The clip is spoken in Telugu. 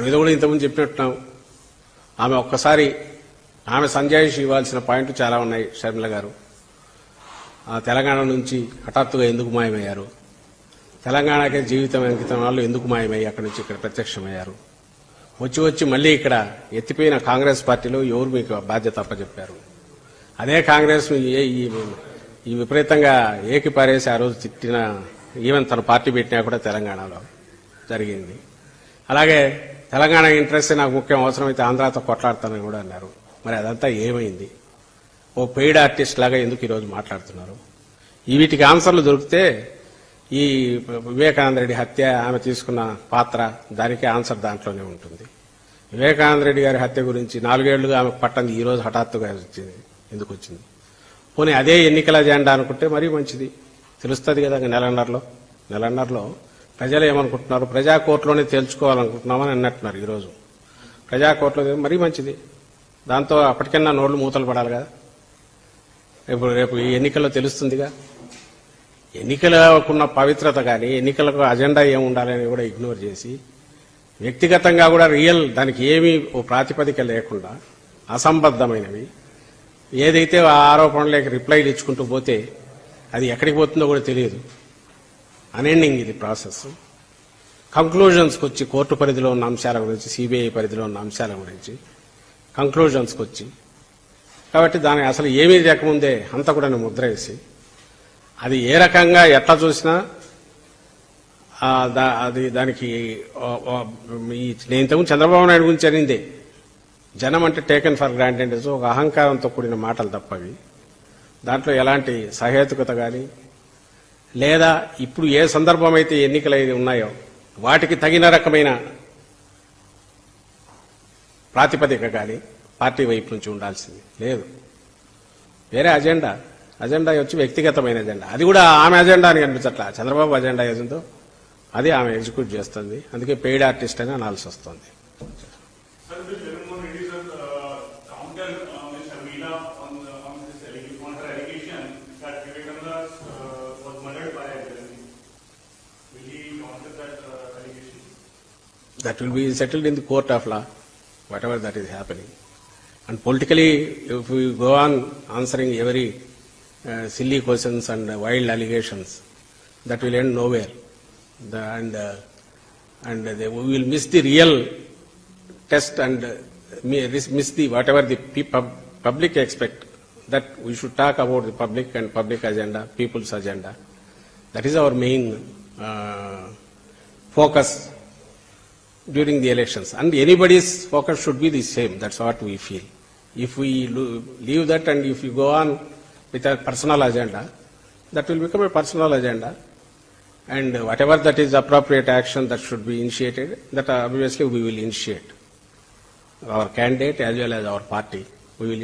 మీద కూడా ఇంతకుముందు చెప్పినట్టున్నాం. ఆమె ఒక్కసారి ఆమె సంజాయిషి ఇవ్వాల్సిన పాయింట్లు చాలా ఉన్నాయి. షర్మిల గారు తెలంగాణ నుంచి హఠాత్తుగా ఎందుకు మాయమయ్యారు, తెలంగాణకే జీవితం అంకితం వాళ్ళు ఎందుకు మాయమయ్యి అక్కడి నుంచి ఇక్కడ ప్రత్యక్షమయ్యారు, వచ్చి మళ్ళీ ఇక్కడ ఎత్తిపోయిన కాంగ్రెస్ పార్టీలో ఎవరు మీకు బాధ్యత అప్పచెప్పారు, అదే కాంగ్రెస్ ఈ విపరీతంగా ఏకిపారేసి ఆ రోజు తిట్టిన ఈవెన్ తన పార్టీ పెట్టినా కూడా తెలంగాణలో జరిగింది. అలాగే తెలంగాణ ఇంట్రెస్ట్ నాకు ముఖ్యం, అవసరమైతే ఆంధ్రాతో కొట్లాడతానని కూడా అన్నారు. మరి అదంతా ఏమైంది? ఓ పెయిడ్ ఆర్టిస్ట్ లాగా ఎందుకు ఈరోజు మాట్లాడుతున్నారు? వీటికి ఆన్సర్లు దొరికితే ఈ వివేకానంద రెడ్డి హత్య, ఆమె తీసుకున్న పాత్ర, దానికి ఆన్సర్ దాంట్లోనే ఉంటుంది. వివేకానంద రెడ్డి గారి హత్య గురించి 4 ఏళ్లుగా ఆమెకు పట్టంది ఈ రోజు హఠాత్తుగా వచ్చింది. ఎందుకు వచ్చింది? పోనీ అదే ఎన్నికల అజెండా అనుకుంటే మరీ మంచిది, తెలుస్తుంది కదా. నెలన్నరలో ప్రజలు ఏమనుకుంటున్నారు, ప్రజా కోర్టులోనే తేల్చుకోవాలనుకుంటున్నామని అన్నట్టున్నారు. ఈరోజు ప్రజా కోర్టులో మరీ మంచిది. దాంతో అప్పటికన్నా నోళ్లు మూతలు పడాలి కదా. రేపు ఈ ఎన్నికల్లో తెలుస్తుందిగా. ఎన్నికలకున్న పవిత్రత కానీ ఎన్నికలకు అజెండా ఏముండాలని కూడా ఇగ్నోర్ చేసి వ్యక్తిగతంగా కూడా దానికి ఏమీ ఓ ప్రాతిపదిక లేకుండా అసంబద్ధమైనవి ఏదైతే ఆ ఆరోపణలకు రిప్లైలు ఇచ్చుకుంటూ పోతే అది ఎక్కడికి పోతుందో కూడా తెలియదు. అన్ఎండింగ్ ఇది ప్రాసెస్. కంక్లూజన్స్కి వచ్చి కోర్టు పరిధిలో ఉన్న అంశాల గురించి, సిబిఐ పరిధిలో ఉన్న అంశాల గురించి కంక్లూజన్స్కి వచ్చి, కాబట్టి దానికి అసలు ఏమీ లేకముందే అంతా కూడా ముద్ర వేసి అది ఏ రకంగా ఎట్లా చూసినా అది దానికి నేను ఇంతకుముందు చంద్రబాబు నాయుడు గురించి అనిందే, జనం అంటే టేకెన్ ఫర్ గ్రాంటెడ్, ఒక అహంకారంతో కూడిన మాటలు తప్పవి. దాంట్లో ఎలాంటి సహేతుకత కానీ లేదా ఇప్పుడు ఏ సందర్భం అయితే ఎన్నికలు ఉన్నాయో వాటికి తగిన రకమైన ప్రాతిపదిక కానీ పార్టీ వైపు నుంచి ఉండాల్సింది లేదు. వేరే అజెండా వచ్చి వ్యక్తిగతమైన అజెండా, అది కూడా ఆమె అజెండా అని కనిపించట్లా. చంద్రబాబు అజెండా ఏదో అది ఆమె ఎగ్జిక్యూట్ చేస్తుంది. అందుకే పెయిడ్ ఆర్టిస్ట్ అని అనాల్సి వస్తుంది. That will be settled in the court of law, whatever that is happening. And politically, if we go on answering every silly questions and wild allegations, that will end nowhere. We will miss the real test and miss the whatever the public expect, that we should talk about the public and public agenda, people's agenda. That is our main focus during the elections, and anybody's focus should be the same. That's what we feel. If we leave that and if we go on with a personal agenda, that will become a personal agenda, and whatever that is appropriate action that should be initiated, that obviously we will initiate. Our candidate as well as our party, we will